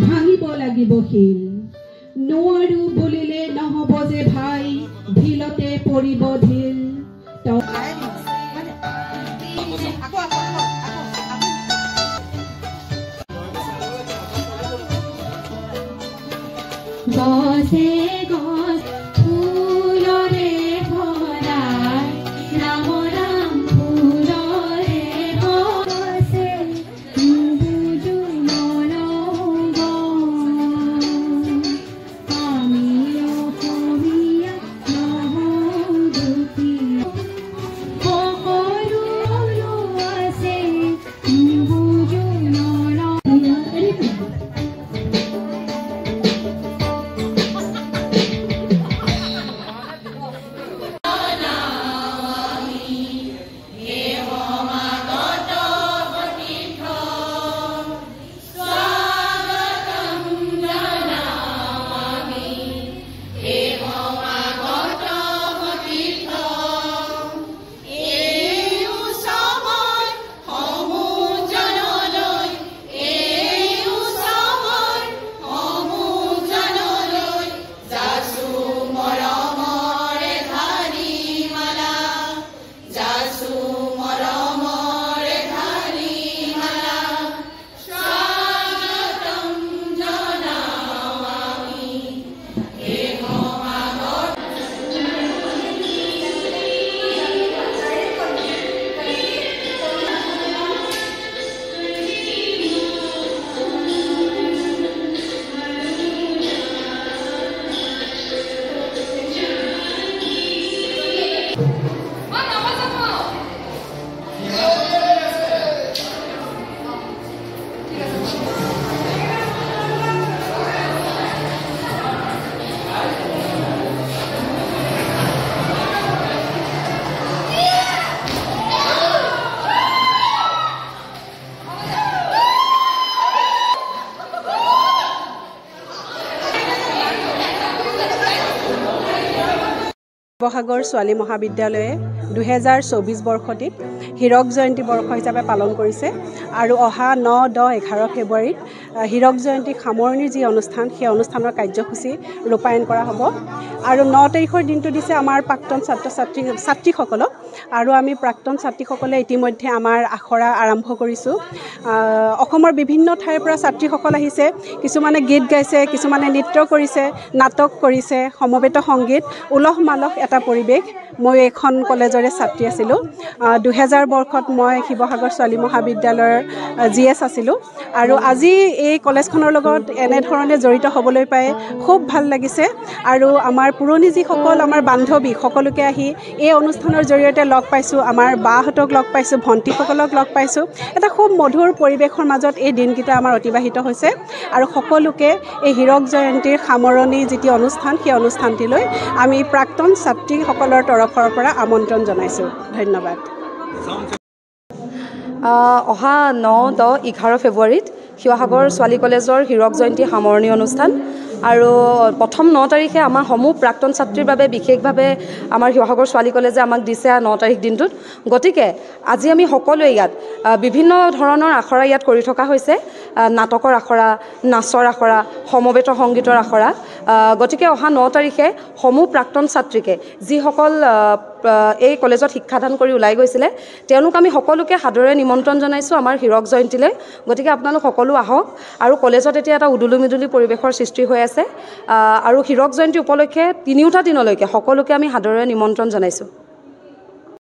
ভাঙিব লাগিব শিল নোৱাৰো বুলিলে নহব যে ভাই ঢিলতে পৰিব ঢিল গছে গছ ফুলৰে ভৰাই ৰাম ৰাম ফুলৰে গছে বুজু নৰগ আমি অসমীয়া নহদুতি সকলো আছে বুজু নৰগ শিৱসাগৰ ছোৱালী মহাবিদ্যালয়ে 2024 বৰ্ষটিত হীৰক জয়ন্তী বৰ্ষ হিচাপে পালন কৰিছে আৰু অহা 9, 10, 11 ফেব্ৰুৱাৰীত হীৰক জয়ন্তীক সামৰণিৰ যি অনুষ্ঠান সেই অনুষ্ঠানৰ কাৰ্যসূচী ৰূপায়ণ কৰা হ'ব আৰু 9 তাৰিখৰ দিনটো দিছে আমাৰ প্ৰাক্তন ছাত্ৰীসকলক আৰু আমি প্ৰাক্তন ছাত্ৰীসকলে ইতিমধ্যে আমাৰ আখৰা আৰম্ভ কৰিছোঁ অসমৰ বিভিন্ন ঠাইৰ পৰা ছাত্ৰীসকল আহিছে কিছুমানে গীত গাইছে কিছুমানে নৃত্য কৰিছে নাটক কৰিছে সমবেত সংগীত উলহ মালহ এটা পৰিৱেশ মই এখন কলেজৰে ছাত্ৰী আছিলোঁ 2000 বৰ্ষত মই শিৱসাগৰ ছোৱালী মহাবিদ্যালয়ৰ GS আছিলোঁ আৰু আজি এই কলেজখনৰ লগত এনেধৰণে জড়িত হ'বলৈ পাই খুব ভাল লাগিছে আৰু আমাৰ পুৰণি যিসকল আমাৰ বান্ধৱী সকলোকে আহি এই অনুষ্ঠানৰ জৰিয়তে লগ পাইছোঁ আমাৰ বাহঁতক লগ পাইছোঁ ভণ্টিসকলক লগ পাইছোঁ এটা খুব মধুৰ পৰিৱেশৰ মাজত এই দিনকেইটা আমাৰ অতিবাহিত হৈছে আৰু সকলোকে এই হীৰক জয়ন্তীৰ সামৰণি যিটো অনুষ্ঠান সেই অনুষ্ঠানটিলৈ আমি প্ৰাক্তন ছাত্ৰীসকলৰ তৰফৰ পৰা আমন্ত্ৰণ জনাইছোঁ ধন্যবাদ অহা 9, 10, 11 ফেব্ৰুৱাৰীত শিৱসাগৰ ছোৱালী কলেজৰ হীৰক জয়ন্তী সামৰণি অনুষ্ঠান আৰু প্ৰথম 9 তাৰিখে আমাৰ সমূহ প্ৰাক্তন ছাত্ৰীৰ বাবে বিশেষভাৱে আমাৰ শিৱসাগৰ ছোৱালী কলেজে আমাক দিছে 9 তাৰিখ দিনটোত গতিকে আজি আমি সকলোৱে ইয়াত বিভিন্ন ধৰণৰ আখৰা ইয়াত কৰি থকা হৈছে নাটকৰ আখৰা নাচৰ আখৰা সমবেত সংগীতৰ আখৰা গতিকে অহা 9 তাৰিখে সমূহ প্ৰাক্তন ছাত্ৰীকে যিসকল এই কলেজত শিক্ষাদান কৰি ওলাই গৈছিলে তেওঁলোক আমি সকলোকে সাদৰে নিমন্ত্ৰণ জনাইছোঁ আমাৰ হীৰক জয়ন্তীলৈ গতিকে আপোনালোক সকলো আহক আৰু কলেজত এতিয়া এটা উদুলুমিদুলি পৰিৱেশৰ সৃষ্টি হৈ আছে আৰু হীৰক জয়ন্তী উপলক্ষে 3টা দিনলৈকে সকলোকে আমি সাদৰে নিমন্ত্ৰণ জনাইছোঁ